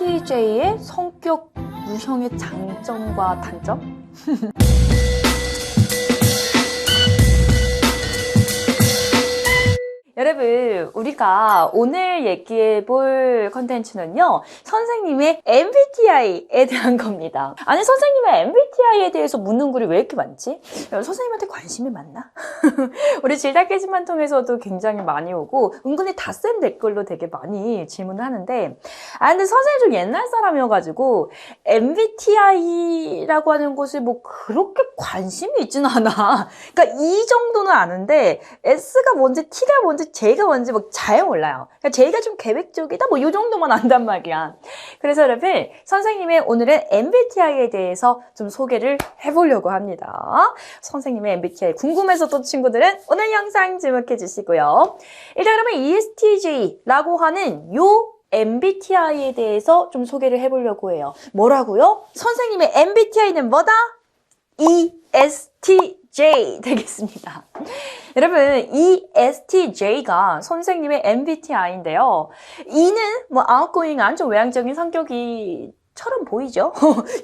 ESTJ의 성격 유형의 장점과 단점? 여러분, 우리가 오늘 얘기해볼 컨텐츠는요, 선생님의 MBTI에 대한 겁니다. 아니, 선생님의 MBTI에 대해서 묻는 글이 왜 이렇게 많지? 선생님한테 관심이 많나? 우리 질답 게시판 통해서도 굉장히 많이 오고, 은근히 닷센 댓글로 되게 많이 질문을 하는데, 근데 선생님 좀 옛날 사람이어가지고, MBTI라고 하는 것을 뭐 그렇게 관심이 있지는 않아. 그러니까 이 정도는 아는데, S가 뭔지, T가 뭔지, J가 뭔지 뭐 잘 몰라요. 그러니까 J가 좀 계획적이다? 뭐 이 정도만 안단 말이야. 그래서 여러분, 선생님의 오늘은 MBTI에 대해서 좀 소개를 해보려고 합니다. 선생님의 MBTI 궁금해서 또 친구들은 오늘 영상 주목해 주시고요. 일단 그러면 ESTJ라고 하는 요 MBTI에 대해서 좀 소개를 해보려고 해요. 뭐라고요? 선생님의 MBTI는 뭐다? ESTJ 되겠습니다. 여러분, ESTJ가 선생님의 MBTI인데요. E는 뭐 outgoing한 좀 외향적인 성격이처럼 보이죠?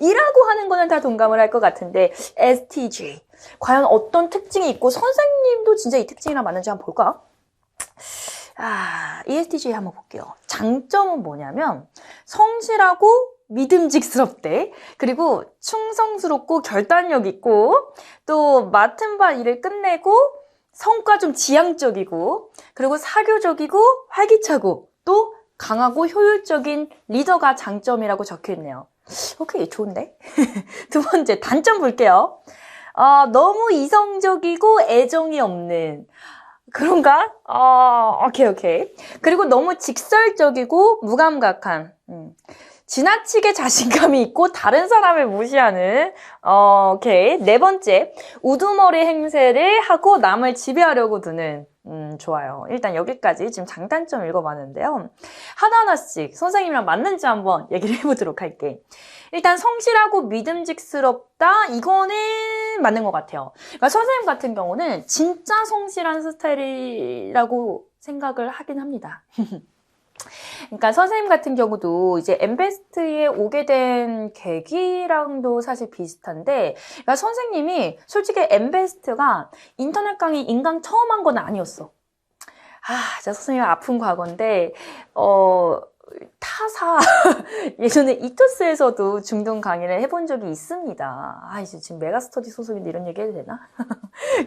E라고 하는 거는 다 동감을 할 것 같은데 STJ 과연 어떤 특징이 있고 선생님도 진짜 이 특징이랑 맞는지 한번 볼까? ESTJ 한번 볼게요. 장점은 뭐냐면 성실하고 믿음직스럽대. 그리고 충성스럽고 결단력 있고 또 맡은 바 일을 끝내고 성과 좀 지향적이고 그리고 사교적이고 활기차고 또 강하고 효율적인 리더가 장점이라고 적혀있네요. 오케이, 좋은데? 두 번째, 단점 볼게요. 너무 이성적이고 애정이 없는 그런가? 오케이. 그리고 너무 직설적이고 무감각한 지나치게 자신감이 있고 다른 사람을 무시하는 오케이. 네 번째, 우두머리 행세를 하고 남을 지배하려고 드는 좋아요. 일단 여기까지 지금 장단점 읽어봤는데요. 하나하나씩 선생님이랑 맞는지 한번 얘기를 해보도록 할게. 일단 성실하고 믿음직스럽다. 이거는 맞는 것 같아요. 그러니까 선생님 같은 경우는 진짜 성실한 스타일이라고 생각을 하긴 합니다. 그러니까 선생님 같은 경우도 이제 엠베스트에 오게 된 계기랑도 사실 비슷한데, 그러니까 선생님이 솔직히 엠베스트가 인터넷 강의 인강 처음 한 건 아니었어. 진짜 선생님 아픈 과거인데, 타사 예전에 이토스에서도 중등 강의를 해본 적이 있습니다. 이제 지금 메가스터디 소속인데 이런 얘기 해도 되나?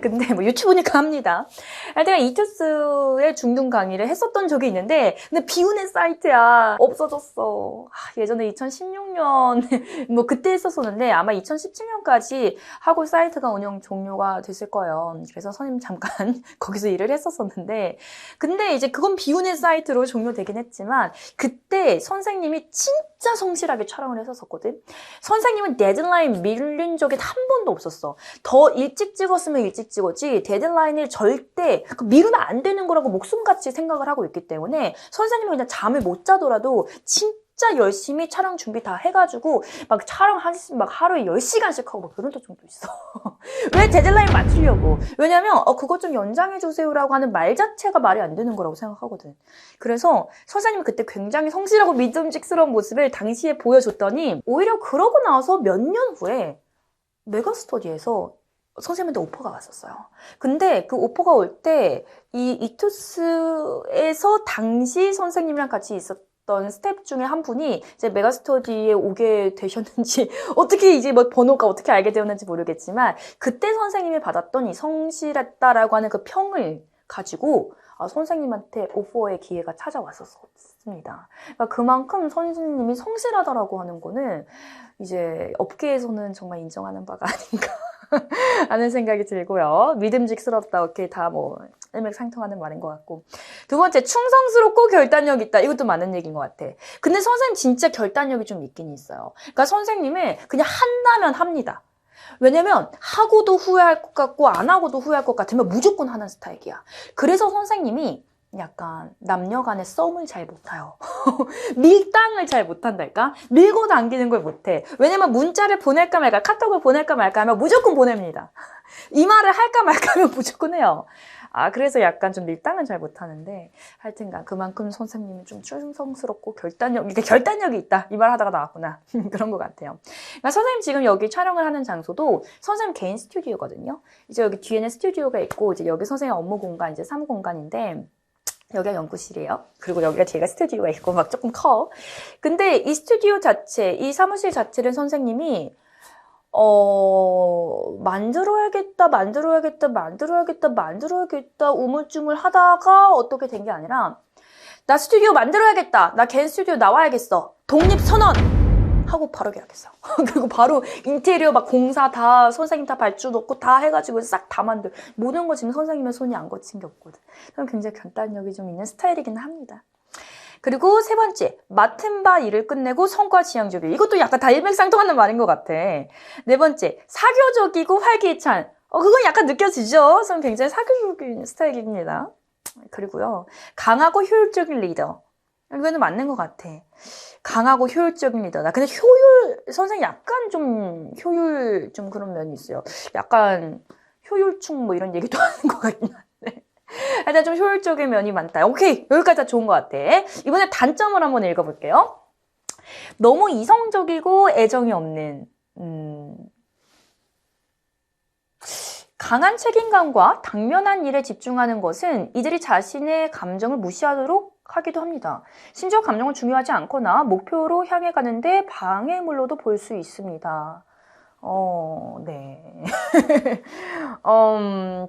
근데 뭐 유튜브니까 합니다. 내가 이토스의 중등 강의를 했었던 적이 있는데 근데 비운의 사이트야. 없어졌어. 예전에 2016년 뭐 그때 했었었는데 아마 2017년까지 하고 사이트가 운영 종료가 됐을 거예요. 그래서 선생님 잠깐 거기서 일을 했었었는데 근데 이제 그건 비운의 사이트로 종료되긴 했지만 그때 선생님이 진짜 성실하게 촬영을 했었거든. 선생님은 데드라인 밀린 적이 한 번도 없었어. 더 일찍 찍었으면 일찍 찍었지 데드라인을 절대 미루면 안 되는 거라고 목숨같이 생각을 하고 있기 때문에 선생님은 그냥 잠을 못 자더라도 진짜 열심히 촬영 준비 다 해가지고 막 촬영 막 하루에 10시간씩 하고 막 그런 적도 있어. 왜 데드라인 맞추려고? 왜냐면 그거 좀 연장해주세요라고 하는 말 자체가 말이 안 되는 거라고 생각하거든. 그래서 선생님이 그때 굉장히 성실하고 믿음직스러운 모습을 당시에 보여줬더니 오히려 그러고 나서 몇 년 후에 메가스터디에서 선생님한테 오퍼가 왔었어요. 근데 그 오퍼가 올 때 이 이투스에서 당시 선생님이랑 같이 있었던 스텝 중에 한 분이 이제 메가스터디에 오게 되셨는지 어떻게 이제 뭐 번호가 어떻게 알게 되었는지 모르겠지만 그때 선생님이 받았던 이 성실했다라고 하는 그 평을 가지고 선생님한테 오퍼의 기회가 찾아왔었습니다. 그러니까 그만큼 선생님이 성실하다라고 하는 거는 이제 업계에서는 정말 인정하는 바가 아닌가 하는 생각이 들고요. 믿음직스럽다. 오케이, 다 뭐 일맥상통하는 말인 것 같고. 두 번째, 충성스럽고 결단력 있다. 이것도 맞는 얘기인 것 같아. 근데 선생님 진짜 결단력이 좀 있긴 있어요. 그러니까 선생님은 그냥 한다면 합니다. 왜냐면 하고도 후회할 것 같고 안 하고도 후회할 것 같으면 무조건 하는 스타일이야. 그래서 선생님이 약간 남녀 간의 썸을 잘 못해요. 밀당을 잘 못한달까? 밀고 당기는 걸 못해. 왜냐면 문자를 보낼까 말까 카톡을 보낼까 말까 하면 무조건 보냅니다. 이 말을 할까 말까 하면 무조건 해요. 그래서 약간 좀 밀당은 잘 못하는데 하여튼간 그만큼 선생님이 좀 충성스럽고 결단력이 있다. 이 말 하다가 나왔구나. 그런 것 같아요. 그러니까 선생님 지금 여기 촬영을 하는 장소도 선생님 개인 스튜디오거든요. 이제 여기 뒤에는 스튜디오가 있고 이제 여기 선생님 업무 공간 이제 사무공간인데 여기가 연구실이에요. 그리고 여기가 제가 스튜디오가 있고 막 조금 커. 근데 이 스튜디오 자체, 이 사무실 자체를 선생님이 만들어야겠다 우물쭈물 하다가 어떻게 된 게 아니라 나 스튜디오 만들어야겠다. 나 개인 스튜디오 나와야겠어. 독립선언! 하고 바로 계약했어. 그리고 바로 인테리어 막 공사 다 선생님 다 발주 넣고 다 해가지고 싹 다 만들. 모든 거 지금 선생님의 손이 안 거친 게 없거든. 그럼 굉장히 결단력이 좀 있는 스타일이긴 합니다. 그리고 세 번째, 맡은 바 일을 끝내고 성과 지향적이고. 이것도 약간 다 일맥상통하는 말인 것 같아. 네 번째, 사교적이고 활기찬. 그건 약간 느껴지죠? 저는 굉장히 사교적인 스타일입니다. 그리고요, 강하고 효율적인 리더. 이거는 맞는 것 같아. 강하고 효율적인 리더다. 근데 선생님 약간 좀 효율 좀 그런 면이 있어요. 약간 효율충 뭐 이런 얘기도 하는 것 같긴 한데. 일단 좀 효율적인 면이 많다. 오케이, 여기까지 다 좋은 것 같아. 이번에 단점을 한번 읽어볼게요. 너무 이성적이고 애정이 없는 강한 책임감과 당면한 일에 집중하는 것은 이들이 자신의 감정을 무시하도록 하기도 합니다. 심지어 감정은 중요하지 않거나 목표로 향해 가는데 방해물로도 볼 수 있습니다. 네.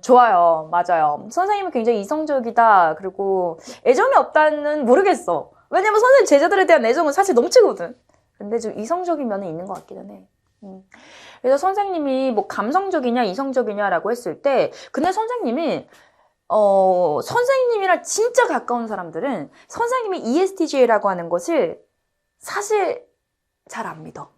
좋아요. 맞아요. 선생님은 굉장히 이성적이다. 그리고 애정이 없다는 모르겠어. 왜냐면 선생님 제자들에 대한 애정은 사실 넘치거든. 근데 좀 이성적인 면은 있는 것 같기는 해. 그래서 선생님이 뭐 감성적이냐 이성적이냐라고 했을 때 근데 선생님이 선생님이랑 진짜 가까운 사람들은 선생님이 ESTJ라고 하는 것을 사실 잘 안 믿어.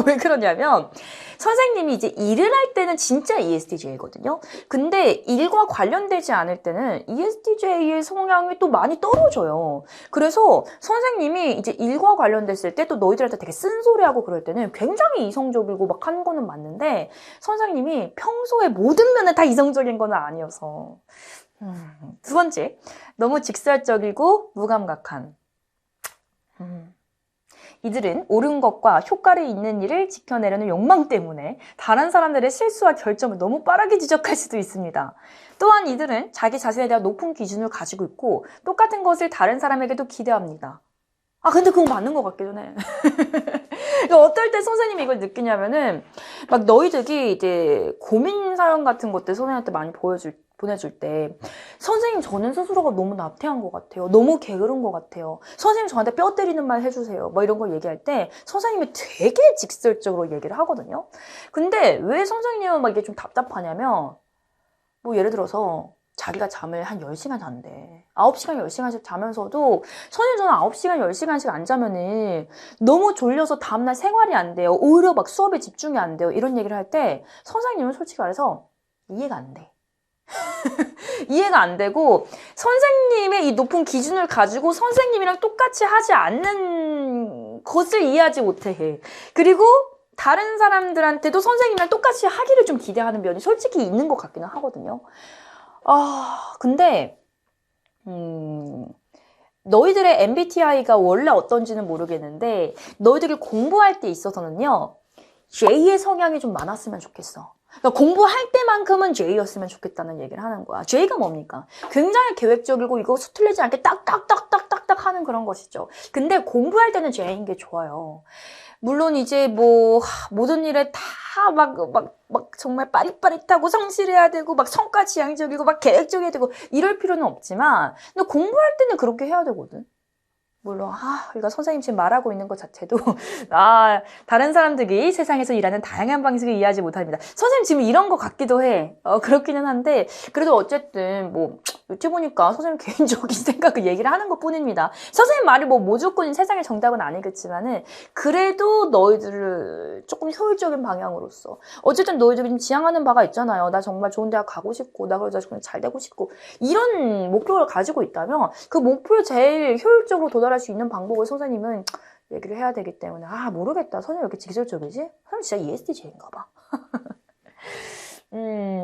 왜 그러냐면 선생님이 이제 일을 할 때는 진짜 ESTJ거든요. 근데 일과 관련되지 않을 때는 ESTJ의 성향이 또 많이 떨어져요. 그래서 선생님이 이제 일과 관련됐을 때 또 너희들한테 되게 쓴소리하고 그럴 때는 굉장히 이성적이고 막 하는 거는 맞는데 선생님이 평소에 모든 면에 다 이성적인 건 아니어서. 두 번째, 너무 직설적이고 무감각한. 이들은 옳은 것과 효과를 있는 일을 지켜내려는 욕망 때문에 다른 사람들의 실수와 결정을 너무 빠르게 지적할 수도 있습니다. 또한 이들은 자기 자신에 대한 높은 기준을 가지고 있고 똑같은 것을 다른 사람에게도 기대합니다. 근데 그거 맞는 것 같기도 해. 어떨 때 선생님이 이걸 느끼냐면은 막 너희들이 이제 고민 사연 같은 것들 선생님한테 많이 보내줄 때 선생님 저는 스스로가 너무 나태한 것 같아요. 너무 게으른 것 같아요. 선생님 저한테 뼈 때리는 말 해주세요. 뭐 이런 걸 얘기할 때 선생님이 되게 직설적으로 얘기를 하거든요. 근데 왜 선생님은 막 이게 좀 답답하냐면 뭐 예를 들어서 자기가 잠을 한 10시간 잔대. 9시간, 10시간씩 자면서도 선생님 저는 9시간, 10시간씩 안 자면은 너무 졸려서 다음날 생활이 안 돼요. 오히려 막 수업에 집중이 안 돼요. 이런 얘기를 할 때 선생님은 솔직히 말해서 이해가 안 돼. 이해가 안 되고 선생님의 이 높은 기준을 가지고 선생님이랑 똑같이 하지 않는 것을 이해하지 못해. 그리고 다른 사람들한테도 선생님이랑 똑같이 하기를 좀 기대하는 면이 솔직히 있는 것 같기는 하거든요. 근데 너희들의 MBTI가 원래 어떤지는 모르겠는데 너희들이 공부할 때 있어서는요 J의 성향이 좀 많았으면 좋겠어. 그러니까 공부할 때만큼은 J였으면 좋겠다는 얘기를 하는 거야. J가 뭡니까? 굉장히 계획적이고 이거 수틀리지 않게 딱딱딱딱딱딱 하는 그런 것이죠. 근데 공부할 때는 J인 게 좋아요. 물론 이제 뭐 모든 일에 다 막 정말 빠릿빠릿하고 성실해야 되고 막 성과 지향적이고 막 계획적이어야 되고 이럴 필요는 없지만 근데 공부할 때는 그렇게 해야 되거든. 물론 그러니까 선생님 지금 말하고 있는 것 자체도 다른 사람들이 세상에서 일하는 다양한 방식을 이해하지 못합니다. 선생님 지금 이런 것 같기도 해. 그렇기는 한데 그래도 어쨌든 뭐 유튜브니까 선생님 개인적인 생각을 얘기를 하는 것뿐입니다. 선생님 말이 뭐 무조건 세상의 정답은 아니겠지만은 그래도 너희들을 조금 효율적인 방향으로서 어쨌든 너희들이 지향하는 바가 있잖아요. 나 정말 좋은 대학 가고 싶고 나 그래서 잘 되고 싶고 이런 목표를 가지고 있다면 그 목표에 제일 효율적으로 도달할 수 있는 방법을 선생님은 얘기를 해야 되기 때문에 모르겠다. 선생님 왜 이렇게 직설적이지? 선생님 진짜 ESTJ인가 봐.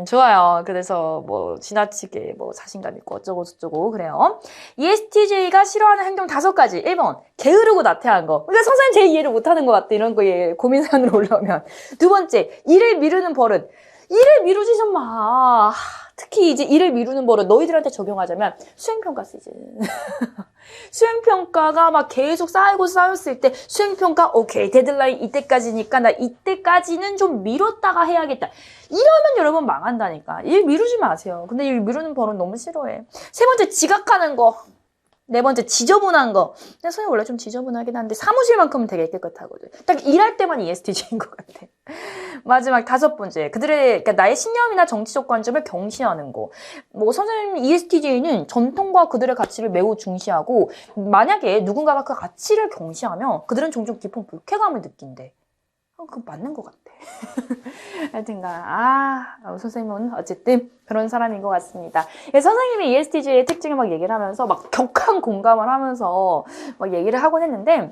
좋아요. 그래서 뭐 지나치게 뭐 자신감 있고 어쩌고 저쩌고 그래요. ESTJ가 싫어하는 행동 5가지. 1번, 게으르고 나태한 거. 그러니까 선생님 제일 이해를 못하는 것 같아. 이런 거에 고민 사연으로 올라오면. 2번째, 일을 미루는 버릇. 일을 미루지 좀 마. 특히 이제 일을 미루는 버릇 너희들한테 적용하자면 수행평가 시즌. 수행평가가 막 계속 쌓였을 때 수행평가 오케이 데드라인 이때까지니까 나 이때까지는 좀 미뤘다가 해야겠다. 이러면 여러분 망한다니까. 일 미루지 마세요. 근데 일 미루는 버릇 너무 싫어해. 3번째 지각하는 거. 4번째 지저분한 거. 근데 선생님 원래 좀 지저분하긴 한데 사무실만큼은 되게 깨끗하거든. 딱 일할 때만 ESTJ인 것 같아. 마지막 5번째. 그러니까 나의 신념이나 정치적 관점을 경시하는 거. 뭐 선생님 ESTJ는 전통과 그들의 가치를 매우 중시하고 만약에 누군가가 그 가치를 경시하면 그들은 종종 깊은 불쾌감을 느낀대. 그거 맞는 것 같아. 하여튼간 선생님은 어쨌든 그런 사람인 것 같습니다. 선생님이 ESTJ의 특징을 막 얘기를 하면서 막 격한 공감을 하면서 막 얘기를 하곤 했는데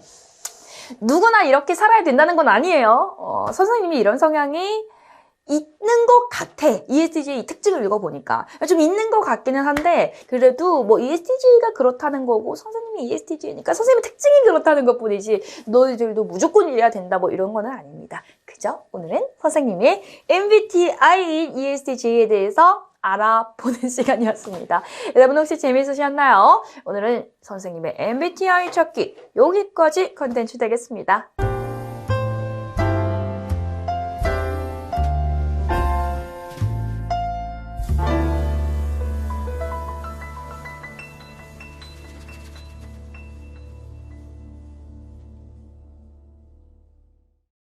누구나 이렇게 살아야 된다는 건 아니에요. 선생님이 이런 성향이 있는 것 같아. ESTJ 특징을 읽어보니까. 좀 있는 것 같기는 한데, 그래도 뭐 ESTJ가 그렇다는 거고, 선생님이 ESTJ니까 선생님의 특징이 그렇다는 것 뿐이지, 너희들도 무조건 이래야 된다, 뭐 이런 거는 아닙니다. 그죠? 오늘은 선생님의 MBTI인 ESTJ에 대해서 알아보는 시간이었습니다. 여러분 혹시 재미있으셨나요? 오늘은 선생님의 MBTI 찾기 여기까지 컨텐츠 되겠습니다.